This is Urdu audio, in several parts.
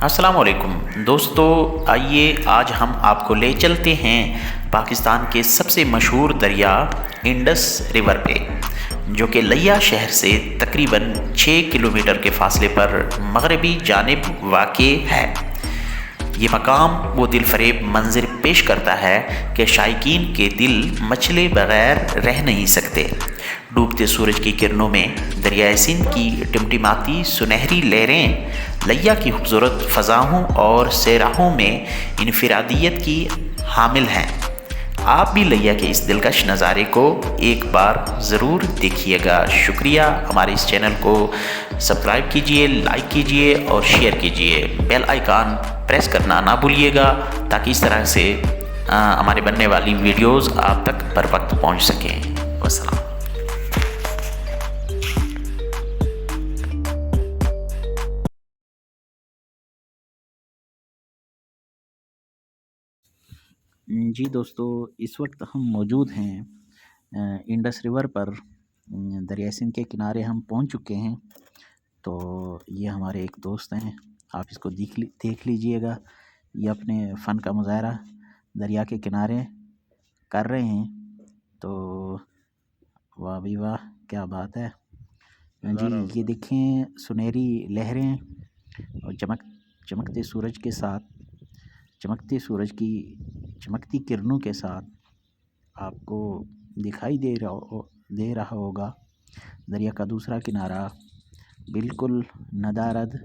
السلام علیکم دوستو، آئیے آج ہم آپ کو لے چلتے ہیں پاکستان کے سب سے مشہور دریا انڈس ریور پہ، جو کہ لیا شہر سے تقریباً 6 کلومیٹر کے فاصلے پر مغربی جانب واقع ہے۔ یہ مقام وہ دل فریب منظر پیش کرتا ہے کہ شائقین کے دل مچلے بغیر رہ نہیں سکتے۔ ڈوبتے سورج کی کرنوں میں دریائے سندھ کی ٹمٹماتی سنہری لہریں لیا کی خوبصورت فضاؤں اور سیراہوں میں انفرادیت کی حامل ہیں۔ آپ بھی لیا کے اس دلکش نظارے کو ایک بار ضرور دیکھیے گا۔ شکریہ۔ ہمارے اس چینل کو سبسکرائب کیجئے، لائک کیجئے اور شیئر کیجئے۔ بیل آئیکن پریس کرنا نہ بھولیے گا تاکہ اس طرح سے ہمارے بننے والی ویڈیوز آپ تک بر وقت پہنچ سکیں۔ والسلام۔ جی دوستو، اس وقت ہم موجود ہیں انڈس ریور پر، دریائے سندھ کے کنارے ہم پہنچ چکے ہیں۔ تو یہ ہمارے ایک دوست ہیں، آپ اس کو دیکھ لیجئے گا۔ یہ اپنے فن کا مظاہرہ دریا کے کنارے کر رہے ہیں۔ تو واہ بھی واہ، کیا بات ہے جی۔ یہ دیکھیں سنہری لہریں اور چمکتے سورج کے ساتھ، چمکتی کرنوں کے ساتھ آپ کو دکھائی دے رہا ہوگا دریا کا دوسرا کنارہ۔ بالکل ندارد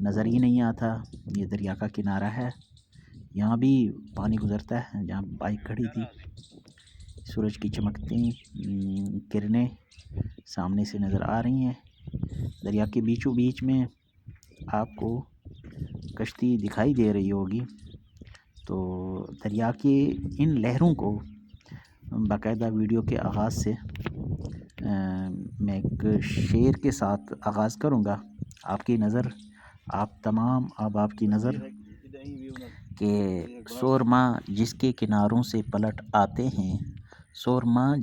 نظر ہی نہیں آتا، یہ دریا کا کنارہ ہے۔ یہاں بھی پانی گزرتا ہے جہاں بائک کھڑی تھی۔ سورج کی چمکتی کرنیں سامنے سے نظر آ رہی ہیں۔ دریا کے بیچوں بیچ میں آپ کو کشتی دکھائی دے رہی ہوگی۔ تو دریا کے ان لہروں کو باقاعدہ ویڈیو کے آغاز سے میں ایک شعر کے ساتھ آغاز کروں گا۔ آپ کی نظر کہ سورما جس کے کناروں سے پلٹ آتے ہیں،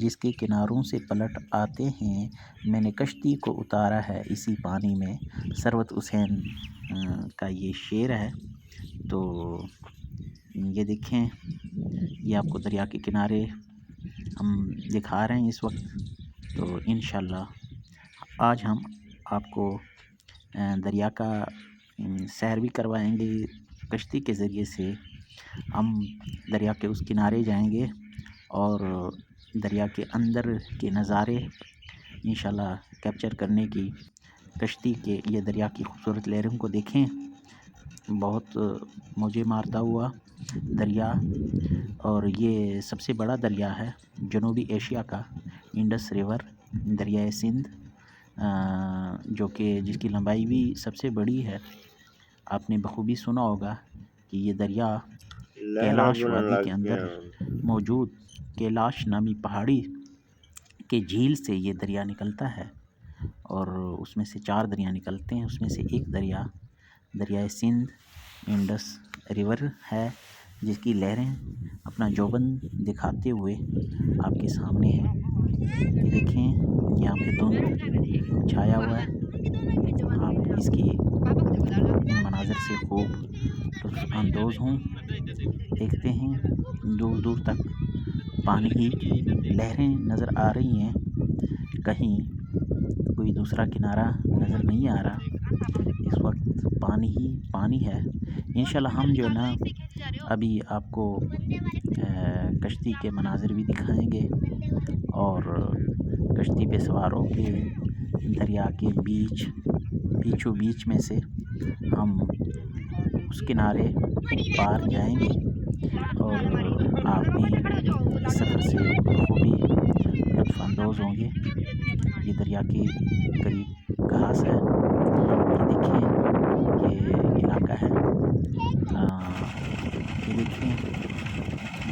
جس کے کناروں سے پلٹ آتے ہیں، میں نے کشتی کو اتارا ہے اسی پانی میں۔ ثروت حسین کا یہ شعر ہے۔ تو یہ دیکھیں، یہ آپ کو دریا کے کنارے ہم دکھا رہے ہیں اس وقت۔ تو انشاءاللہ آج ہم آپ کو دریا کا سیر بھی کروائیں گے کشتی کے ذریعے سے۔ ہم دریا کے اس کنارے جائیں گے اور دریا کے اندر کے نظارے انشاءاللہ کیپچر کرنے کی، کشتی کے یہ دریا کی خوبصورت لہروں کو دیکھیں۔ بہت موجیں مارتا ہوا دریا، اور یہ سب سے بڑا دریا ہے جنوبی ایشیا کا، انڈس ریور، دریائے سندھ، جس کی لمبائی بھی سب سے بڑی ہے۔ آپ نے بخوبی سنا ہوگا کہ یہ دریا کیلاش وادی کے اندر موجود کیلاش نامی پہاڑی کے جھیل سے یہ دریا نکلتا ہے، اور اس میں سے 4 دریا نکلتے ہیں۔ اس میں سے ایک دریا دریائے سندھ انڈس ریور ہے، جس کی لہریں اپنا جوبن دکھاتے ہوئے آپ کے سامنے ہیں۔ یہ دیکھیں، یہاں پہ دھند چھایا ہوا ہے۔ آپ اس کی ان مناظر سے خوب لطف اندوز ہوں۔ دیکھتے ہیں دور دور تک پانی ہی لہریں نظر آ رہی ہیں، کہیں کوئی دوسرا کنارہ نظر نہیں آ رہا۔ اس وقت پانی ہی پانی ہے۔ انشاءاللہ ہم جو ہے نا ابھی آپ کو کشتی کے مناظر بھی دکھائیں گے، اور کشتی پہ سوار ہو کے دریا کے بیچوں بیچ میں سے ہم اس کنارے پار جائیں گے، اور آپ بھی اس سفر سے بخوبی لطف اندوز ہوں گے۔ یہ دریا کے قریب گھاس ہے، یہ دیکھیں، یہ علاقہ ہے۔ یہ دیکھیں،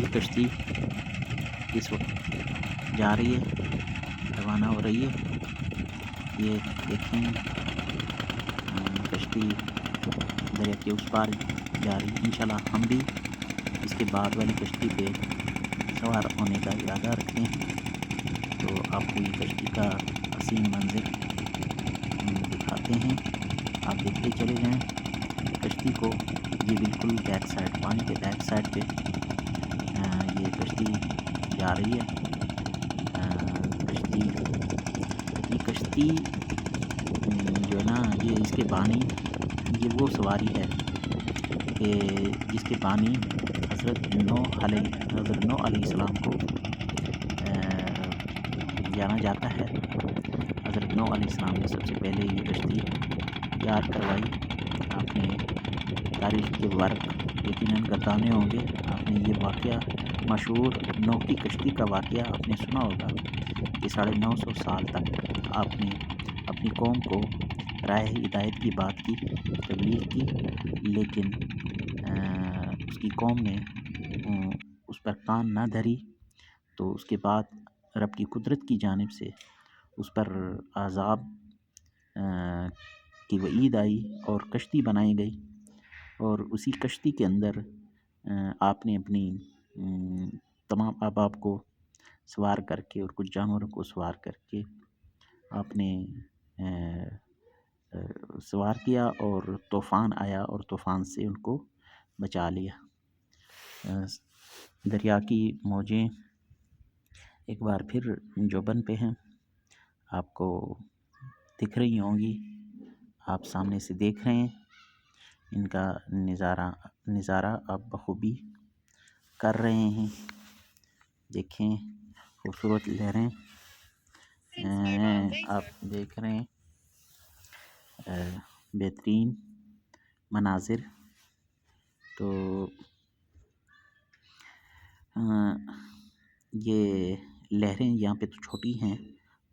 یہ کشتی اس وقت جا رہی ہے، روانہ ہو رہی ہے۔ یہ دیکھیں، کشتی دریا کے اس پار جا رہی ہے۔ انشاءاللہ ہم بھی اس کے بعد والی کشتی پہ سوار ہونے کا ارادہ رکھتے ہیں۔ تو آپ کو یہ کشتی کا حسین منظر دکھاتے ہیں، آپ دیکھتے چلے جائیں۔ کشتی کشتی کو، یہ بالکل بیک سائڈ، پانی کے بیک سائڈ پہ یہ کشتی جا رہی ہے۔ کشتی جو ہے نا، یہ اس کے بانی، یہ وہ سواری ہے کہ جس کے بانی حضرت نوح علیہ السلام کو جانا جاتا ہے۔ حضرت نوح علیہ السلام نے سب سے پہلے یہ کشتی تیار کروائی۔ آپ نے تاریخ کے ورق یقیناً گردانے ہوں گے، آپ نے یہ واقعہ، مشہور نوح کی کشتی کا واقعہ آپ نے سنا ہوگا کہ 950 سال تک آپ نے اپنی قوم کو راہ ہدایت کی بات کی، تبلیغ کی، لیکن اس کی قوم نے اس پر کان نہ دھری، تو اس کے بعد رب کی قدرت کی جانب سے اس پر عذاب کی وعید آئی اور کشتی بنائی گئی، اور اسی کشتی کے اندر آپ نے اپنی تمام احباب کو سوار کر کے اور کچھ جانوروں کو سوار کر کے آپ نے سوار کیا، اور طوفان آیا اور طوفان سے ان کو بچا لیا۔ دریا کی موجیں ایک بار پھر جوبن پہ ہیں، آپ کو دکھ رہی ہوں گی، آپ سامنے سے دیکھ رہے ہیں، ان کا نظارہ آپ بخوبی کر رہے ہیں۔ دیکھیں خوبصورت لہریں آپ دیکھ رہے ہیں، بہترین مناظر۔ تو یہ لہریں یہاں پہ تو چھوٹی ہیں،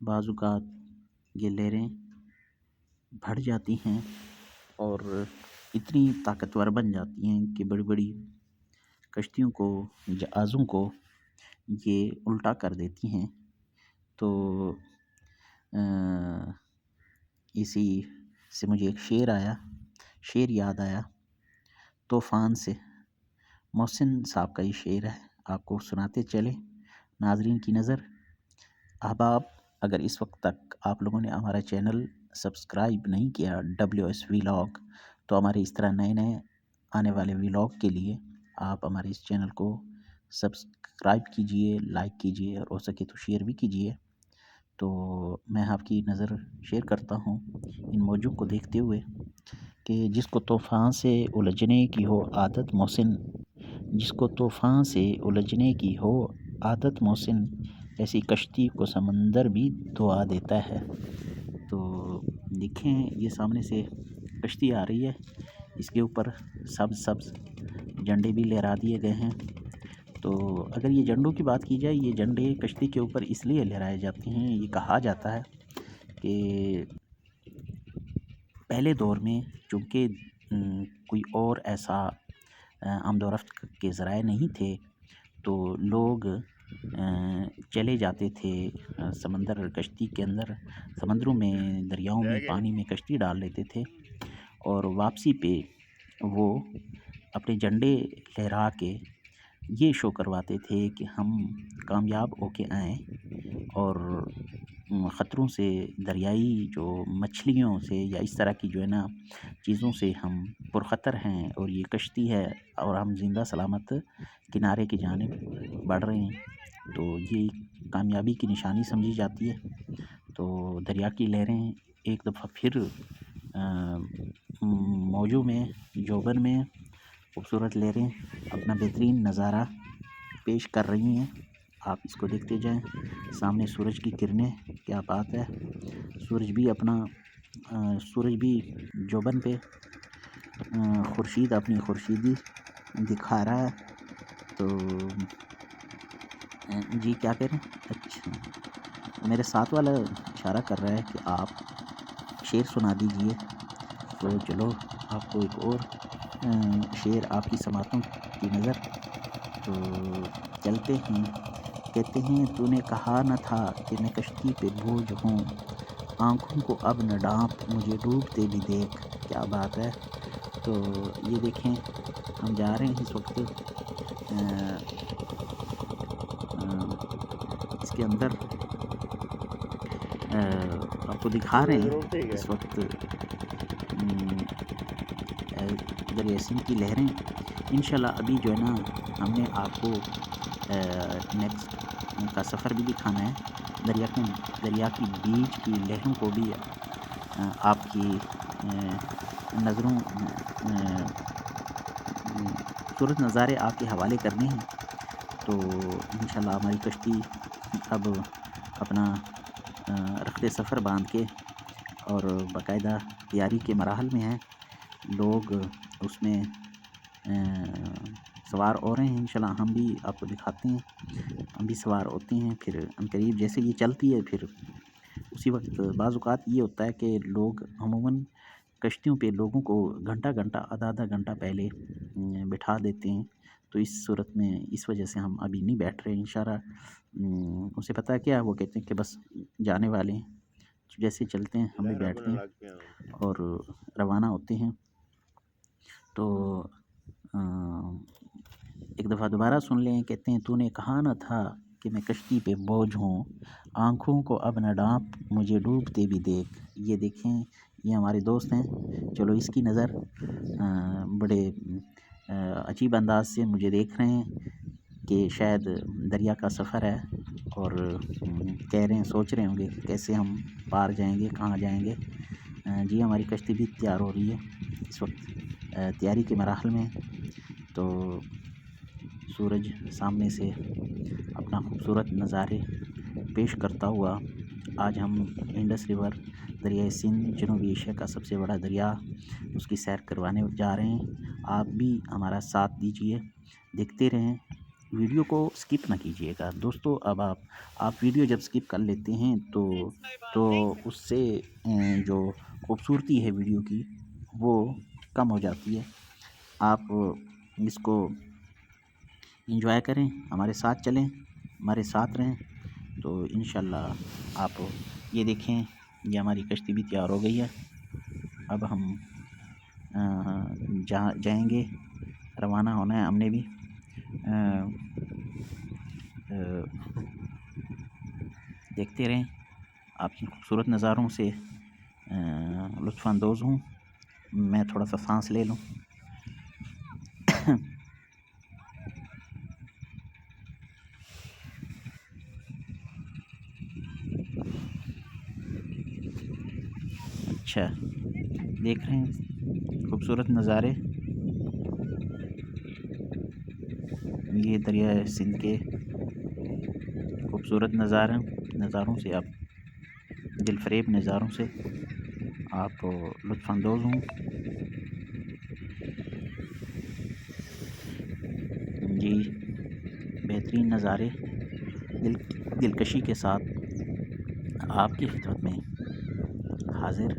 بعض اوقات یہ لہریں بڑھ جاتی ہیں اور اتنی طاقتور بن جاتی ہیں کہ بڑی بڑی کشتیوں کو، جہازوں کو یہ الٹا کر دیتی ہیں۔ تو اسی سے مجھے ایک شعر یاد آیا، طوفان سے، محسن صاحب کا یہ شعر ہے، آپ کو سناتے چلے ناظرین کی نظر۔ احباب، اگر اس وقت تک آپ لوگوں نے ہمارا چینل سبسکرائب نہیں کیا WS ولاگ، تو ہمارے اس طرح نئے آنے والے ولاگ کے لیے آپ ہمارے اس چینل کو سبسکرائب کیجئے، لائک کیجئے، اور ہو سکے تو شیئر بھی کیجئے۔ تو میں آپ کی نظر شیئر کرتا ہوں ان موجوں کو دیکھتے ہوئے کہ جس کو طوفان سے الجھنے کی ہو عادت محسن، جس کو طوفان سے الجھنے کی ہو عادت محسن، ایسی کشتی کو سمندر بھی دعا دیتا ہے۔ تو دیکھیں یہ سامنے سے کشتی آ رہی ہے، اس کے اوپر سبز جھنڈے بھی لہرا دیے گئے ہیں۔ تو اگر یہ جھنڈوں کی بات کی جائے، یہ جھنڈے کشتی کے اوپر اس لیے لہرائے جاتے ہیں، یہ کہا جاتا ہے کہ پہلے دور میں چونکہ کوئی اور ایسا آمد و رفت کے ذرائع نہیں تھے، تو لوگ چلے جاتے تھے سمندر، کشتی کے اندر، سمندروں میں، دریاؤں میں، پانی میں کشتی ڈال لیتے تھے، اور واپسی پہ وہ اپنے جھنڈے لہرا کے یہ شو کرواتے تھے کہ ہم کامیاب ہو کے آئیں، اور خطروں سے، دریائی جو مچھلیوں سے یا اس طرح کی جو ہے نا چیزوں سے ہم پرخطر ہیں، اور یہ کشتی ہے اور ہم زندہ سلامت کنارے کی جانب بڑھ رہے ہیں، تو یہ کامیابی کی نشانی سمجھی جاتی ہے۔ تو دریا کی لہریں ایک دفعہ پھر موجوں میں، جوبن میں خوبصورت لہریں اپنا بہترین نظارہ پیش کر رہی ہیں۔ آپ اس کو دیکھتے جائیں، سامنے سورج کی کرنیں، کیا بات ہے، سورج بھی جوبن پہ خورشید اپنی خورشیدی دکھا رہا ہے۔ تو جی کیا کہہ رہے ہیں؟ اچھا، میرے ساتھ والا اشارہ کر رہا ہے کہ آپ شعر سنا دیجئے، تو چلو آپ کو ایک اور شعر آپ کی سماعتوں کی نظر تو چلتے ہیں۔ کہتے ہیں تو نے کہا نہ تھا کہ میں کشتی پہ بوجھ ہوں، آنکھوں کو اب نہ ڈانپ، مجھے ڈوبتے بھی دیکھ، کیا بات ہے۔ تو یہ دیکھیں ہم جا رہے ہیں اس وقت اس کے اندر، آپ کو دکھا رہے ہیں اس وقت دریائے سندھ کی لہریں انشاءاللہ ابھی جو ہے نا ہم نے آپ کو نیکسٹ کا سفر بھی دکھانا ہے، دریا کی بیچ کی لہروں کو بھی آپ کی نظروں خوبصورت نظارے آپ کے حوالے کرنے ہیں۔ تو انشاءاللہ ہماری کشتی اب اپنا رخت سفر باندھ کے اور باقاعدہ تیاری کے مراحل میں ہیں، لوگ اس میں سوار ہو رہے ہیں۔ انشاءاللہ ہم بھی آپ کو دکھاتے ہیں، ہم بھی سوار ہوتے ہیں۔ پھر عنقریب جیسے یہ چلتی ہے، پھر اسی وقت بعض اوقات یہ ہوتا ہے کہ لوگ عموماً کشتیوں پہ لوگوں کو گھنٹہ آدھا گھنٹہ پہلے بٹھا دیتے ہیں، تو اس صورت میں اس وجہ سے ہم ابھی نہیں بیٹھ رہے انشاءاللہ۔ اسے پتہ ہے کیا، وہ کہتے ہیں کہ بس جانے والے ہیں، جیسے چلتے ہیں ہم بھی بیٹھتے ہیں اور روانہ ہوتے ہیں۔ تو ایک دفعہ دوبارہ سن لیں، کہتے ہیں تو نے کہا نہ تھا کہ میں کشتی پہ بوجھ ہوں، آنکھوں کو اب نہ ڈانپ مجھے ڈوبتے بھی دیکھ۔ یہ دیکھیں، یہ ہمارے دوست ہیں، چلو اس کی نظر بڑے عجیب انداز سے مجھے دیکھ رہے ہیں کہ شاید دریا کا سفر ہے اور کہہ رہے ہیں، سوچ رہے ہوں گے کہ کیسے ہم پار جائیں گے، کہاں جائیں گے۔ جی ہماری کشتی بھی تیار ہو رہی ہے، اس وقت تیاری کے مراحل میں۔ تو سورج سامنے سے اپنا خوبصورت نظارے پیش کرتا ہوا آج ہم انڈس ریور، دریائے سندھ، جنوبی ایشیا کا سب سے بڑا دریا، اس کی سیر کروانے جا رہے ہیں۔ آپ بھی ہمارا ساتھ دیجیے، دیکھتے رہیں، ویڈیو کو سکپ نہ کیجیے گا دوستو۔ اب آپ ویڈیو جب سکپ کر لیتے ہیں تو اس سے جو خوبصورتی ہے ویڈیو کی وہ کم ہو جاتی ہے۔ آپ اس کو انجوائے کریں، ہمارے ساتھ چلیں، ہمارے ساتھ رہیں، تو انشاءاللہ آپ یہ دیکھیں، یہ ہماری کشتی بھی تیار ہو گئی ہے۔ اب ہم جائیں گے، روانہ ہونا ہے ہم نے بھی۔ دیکھتے رہیں، آپ کی خوبصورت نظاروں سے لطف اندوز ہوں۔ میں تھوڑا سا سانس لے لوں۔ اچھا، دیکھ رہے ہیں خوبصورت نظارے، یہ دریائے سندھ کے خوبصورت نظاروں سے آپ دل فریب نظاروں سے آپ لطف اندوز ہوں۔ جی بہترین نظارے دلکشی کے ساتھ آپ کی خدمت میں حاضر،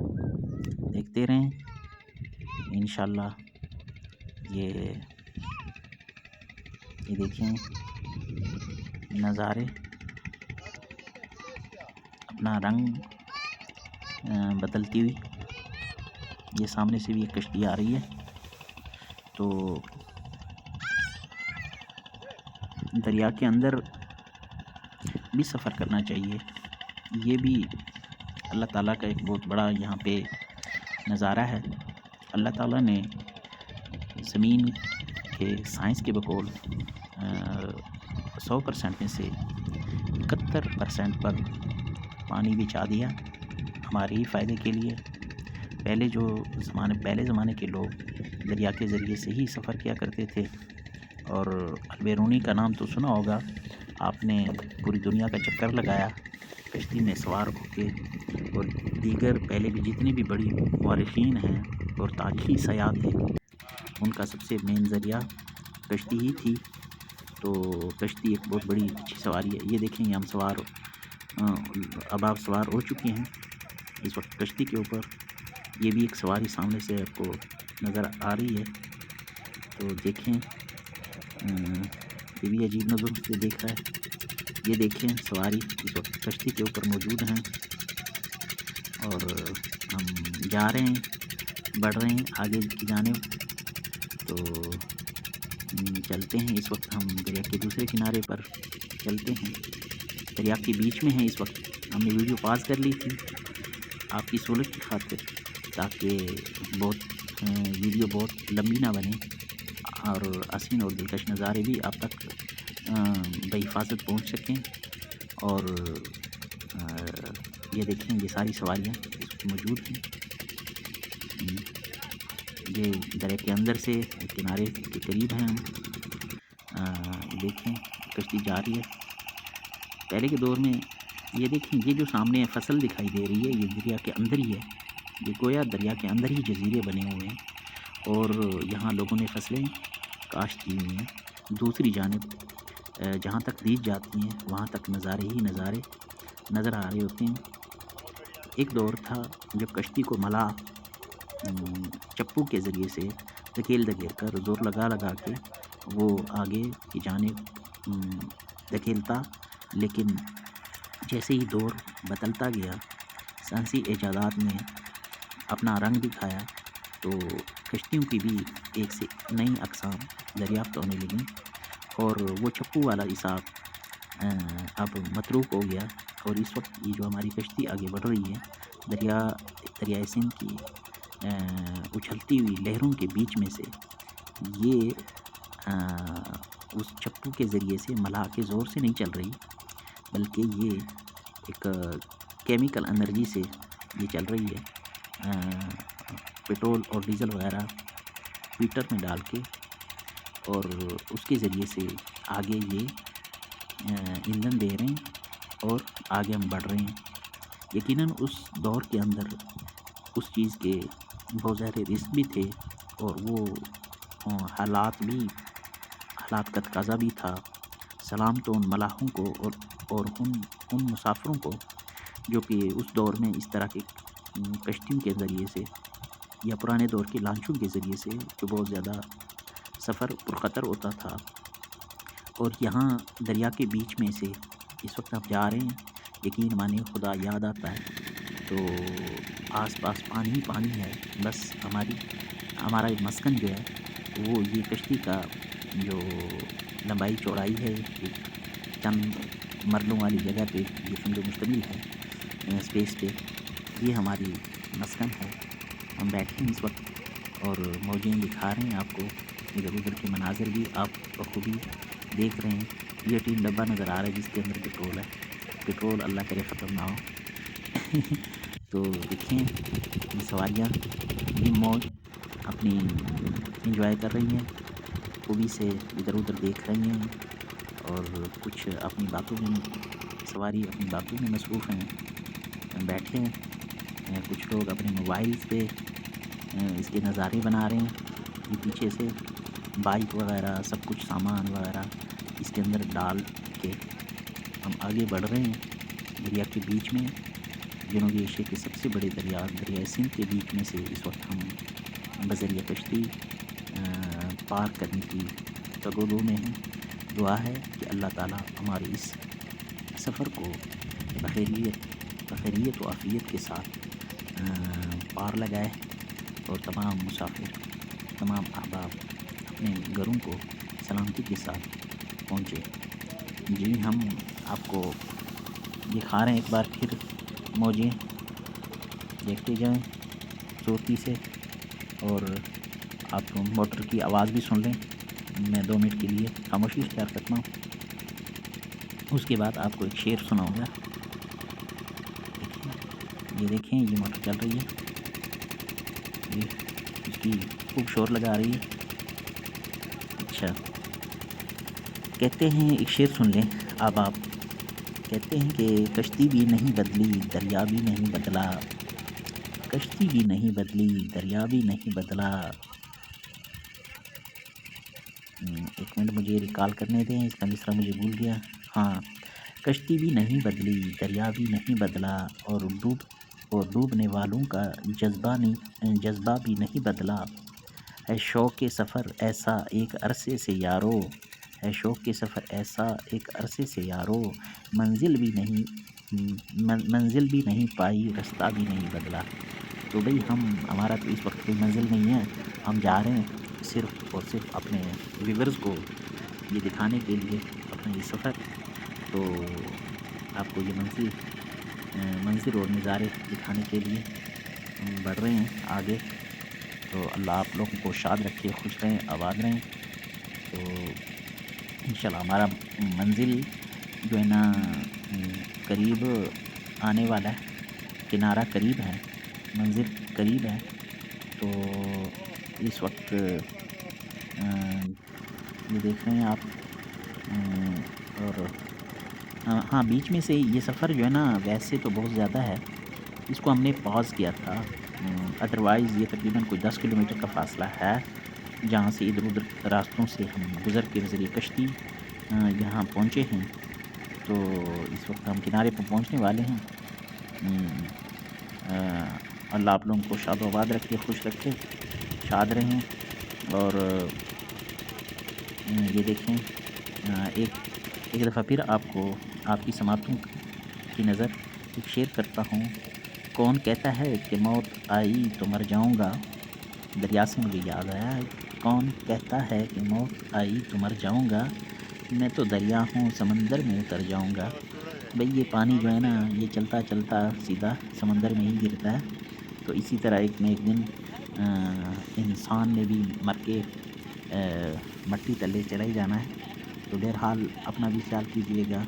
دیکھتے رہیں انشاءاللہ۔ یہ دیکھیں نظارے، اپنا رنگ بدلتی ہوئی، یہ سامنے سے بھی ایک کشتی آ رہی ہے۔ تو دریا کے اندر بھی سفر کرنا چاہیے، یہ بھی اللہ تعالیٰ کا ایک بہت بڑا یہاں پہ نظارہ ہے۔ اللہ تعالیٰ نے زمین کے سائنس کے بقول 100% میں سے 71% پر پانی بچھا دیا ہمارے ہی فائدے کے لیے۔ پہلے زمانے کے لوگ دریا کے ذریعے سے ہی سفر کیا کرتے تھے، اور البیرونی کا نام تو سنا ہوگا آپ نے، پوری دنیا کا چکر لگایا کشتی میں سوار ہو کے، اور دیگر پہلے بھی جتنے بھی بڑی مورخین ہیں اور تاریخی سیاح تھے، ان کا سب سے مین ذریعہ کشتی ہی تھی۔ تو کشتی ایک بہت بڑی اچھی سواری ہے۔ یہ دیکھیں، ہم اب آپ سوار ہو چکے ہیں اس وقت کشتی کے اوپر۔ یہ بھی ایک سواری سامنے سے آپ کو نظر آ رہی ہے، تو دیکھیں، یہ بھی عجیب نظر سے دیکھ رہا ہے۔ یہ دیکھیں، سواری اس وقت کشتی کے اوپر موجود ہیں، اور ہم جا رہے ہیں، بڑھ رہے ہیں آگے کی جانب۔ تو چلتے ہیں، اس وقت ہم دریا کے دوسرے کنارے پر چلتے ہیں، دریا کے بیچ میں ہیں اس وقت۔ ہم نے ویڈیو پاز کر لی تھی آپ کی سہولت کی خاطر، تاکہ بہت ویڈیو بہت لمبی نہ بنے اور حسین اور دلکش نظارے بھی آپ تک بحفاظت پہنچ سکیں۔ اور یہ دیکھیں، یہ ساری سواریاں اس وقت موجود ہیں۔ یہ دریا کے اندر سے کنارے کے قریب ہیں ہم۔ دیکھیں کشتی جا رہی ہے۔ پہلے کے دور میں یہ دیکھیں، یہ جو سامنے فصل دکھائی دے رہی ہے، یہ دریا کے اندر ہی ہے۔ یہ گویا دریا کے اندر ہی جزیرے بنے ہوئے ہیں اور یہاں لوگوں نے فصلیں کاشت کی ہوئی ہیں۔ دوسری جانب جہاں تک دیکھ جاتی ہیں وہاں تک نظارے ہی نظارے نظر آ رہے ہوتے ہیں۔ ایک دور تھا جب کشتی کو ملاح چپو کے ذریعے سے دھکیل کر زور لگا کے وہ آگے کی جانب دھکیلتا، لیکن جیسے ہی دور بدلتا گیا، سائنسی ایجادات نے اپنا رنگ دکھایا، تو کشتیوں کی بھی ایک سے نئی اقسام دریافت ہونے لگیں اور وہ چپو والا حساب اب متروک ہو گیا۔ اور اس وقت یہ جو ہماری کشتی آگے بڑھ رہی ہے، دریائے سندھ کی اچھلتی ہوئی لہروں کے بیچ میں سے، یہ اس چپو کے ذریعے سے ملاح کے زور سے نہیں چل رہی، بلکہ یہ ایک کیمیکل انرجی سے یہ چل رہی ہے۔ پیٹرول اور ڈیزل وغیرہ پیٹر میں ڈال کے اور اس کے ذریعے سے آگے یہ ایندھن دے رہے ہیں اور آگے ہم بڑھ رہے ہیں۔ یقیناً اس دور کے اندر اس چیز کے بہت زیادہ رسک بھی تھے اور وہ حالات کا تقاضا بھی تھا۔ سلام تو ان ملاحوں کو اور ان مسافروں کو جو کہ اس دور میں اس طرح کے کشتیوں کے ذریعے سے یا پرانے دور کے لانچوں کے ذریعے سے جو بہت زیادہ سفر پرخطر ہوتا تھا، اور یہاں دریا کے بیچ میں سے اس وقت آپ جا رہے ہیں، یقین مانیں خدا یاد آتا ہے تو آس پاس پانی ہی پانی ہے۔ بس ہمارا مسکن جو ہے وہ یہ کشتی کا جو لمبائی چوڑائی ہے، ایک چند مرلوں والی جگہ پہ یہ سمجھو مشتمل ہے اسپیس پہ، یہ ہماری مسکن ہے۔ ہم بیٹھے ہیں اس وقت اور موجیں دکھا رہے ہیں آپ کو، ادھر ادھر کے مناظر بھی آپ بخوبی دیکھ رہے ہیں۔ یہ ٹین ڈبہ نظر آ رہا ہے جس کے اندر پٹرول ہے۔ پٹرول اللہ کرے ختم نہ ہو۔ تو دیکھیں یہ سواریاں یہ موج اپنی انجوائے کر رہی ہیں، خوبی سے ادھر ادھر دیکھ رہی ہیں اور کچھ اپنی باتوں میں مصروف ہیں، بیٹھے ہیں۔ کچھ لوگ اپنے موبائلز پہ اس کے نظارے بنا رہے ہیں۔ یہ پیچھے سے بائک وغیرہ سب کچھ سامان وغیرہ اس کے اندر ڈال کے ہم آگے بڑھ رہے ہیں دریا کے بیچ میں۔ جنوبی ایشیا کے سب سے بڑے دریائے سندھ کے بیچ میں سے اس وقت ہم بذریعہ کشتی پار کرنے کی تگودو میں ہیں۔ دعا ہے کہ اللہ تعالیٰ ہمارے اس سفر کو بخیریت و عافیت کے ساتھ پار لگائے اور تمام مسافر، تمام احباب اپنے گھروں کو سلامتی کے ساتھ پہنچے۔ جی ہم آپ کو دکھا رہے ہیں ایک بار پھر موجیں، دیکھتے جائیں چوٹی سے، اور آپ موٹر کی آواز بھی سن لیں۔ میں 2 منٹ کے لیے خاموشی اختیار کرتا ہوں، اس کے بعد آپ کو ایک شعر سناؤں گا۔ یہ دیکھیں یہ موٹر چل رہی ہے، یہ اس کی خوب شور لگا رہی ہے۔ اچھا، کہتے ہیں ایک شعر سن لیں اب آپ۔ کہتے ہیں کہ کشتی بھی نہیں بدلی دریا بھی نہیں بدلا، کشتی بھی نہیں بدلی دریا بھی نہیں بدلا۔ ایک منٹ مجھے ریکال کرنے دیں، اس کا مصرع مجھے بھول گیا۔ ہاں، کشتی بھی نہیں بدلی دریا بھی نہیں بدلا، اور ڈوبنے والوں کا جذبہ بھی نہیں بدلا۔ ہے شوق سفر ایسا ایک عرصے سے یارو، ہے شوق سفر ایسا ایک عرصے سے یارو، منزل بھی نہیں پائی رستہ بھی نہیں بدلا۔ تو بھئی ہمارا تو اس وقت کوئی منزل نہیں ہے، ہم جا رہے ہیں صرف اور صرف اپنے ویورز کو یہ دکھانے کے لیے اپنا یہ سفر۔ تو آپ کو یہ منظر اور نظارے دکھانے کے لیے ہم بڑھ رہے ہیں آگے۔ تو اللہ آپ لوگوں کو شاد رکھے، خوش رہیں، آباد رہیں۔ تو انشاءاللہ ہمارا منزل جو ہے نا قریب آنے والا ہے، کنارہ قریب ہے، منزل قریب ہے۔ تو اس وقت یہ دیکھ رہے ہیں آپ، اور ہاں بیچ میں سے یہ سفر جو ہے نا ویسے تو بہت زیادہ ہے، اس کو ہم نے پاز کیا تھا، ادروائز یہ تقریباً کوئی 10 کلومیٹر کا فاصلہ ہے، جہاں سے ادھر ادھر راستوں سے ہم گزر کے بذریعہ کشتی یہاں پہنچے ہیں۔ تو اس وقت ہم کنارے پر پہنچنے والے ہیں۔ اللہ آپ لوگوں کو شاد و آباد رکھے، خوش رکھے، شاد رہیں۔ اور یہ دیکھیں، ایک دفعہ پھر آپ کو آپ کی سماعتوں کی نظر ایک شعر کرتا ہوں۔ کون کہتا ہے کہ موت آئی تو مر جاؤں گا؟ دریا سے مجھے یاد آیا، کون کہتا ہے کہ موت آئی تو مر جاؤں گا؟ میں تو دریا ہوں، سمندر میں اتر جاؤں گا۔ بھئی یہ پانی جو ہے نا یہ چلتا چلتا سیدھا سمندر میں ہی گرتا ہے۔ تو اسی طرح ایک نہ ایک دن انسان نے بھی مر کے مٹی تلے چلا ہی جانا ہے۔ تو بہرحال اپنا بھی خیال کیجیے گا،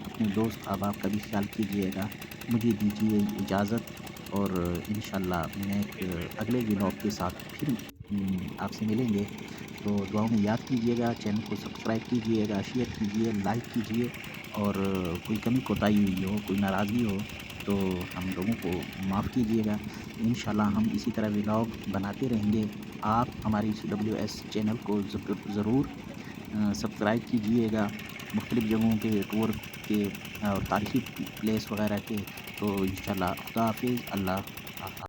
اپنے دوست احباب کا بھی خیال کیجیے گا۔ مجھے دیجیے اجازت، اور انشاءاللہ نیک اگلے ولاگ کے ساتھ پھر آپ سے ملیں گے۔ تو دعاؤں میں یاد کیجیے گا، چینل کو سبسکرائب کیجیے گا، شیئر کیجیے، لائک کیجیے، اور کوئی کمی کوتاہی ہوئی ہو، کوئی ناراضگی ہو تو ہم لوگوں کو معاف کیجیے گا۔ انشاءاللہ ہم اسی طرح ولاگ بناتے رہیں گے۔ آپ ہماری CWS چینل کو ضرور سبسکرائب کیجیے گا، مختلف جگہوں کے ٹور کے اور تاریخی پلیس وغیرہ کے۔ تو انشاءاللہ خدا حافظ، اللہ حافظ۔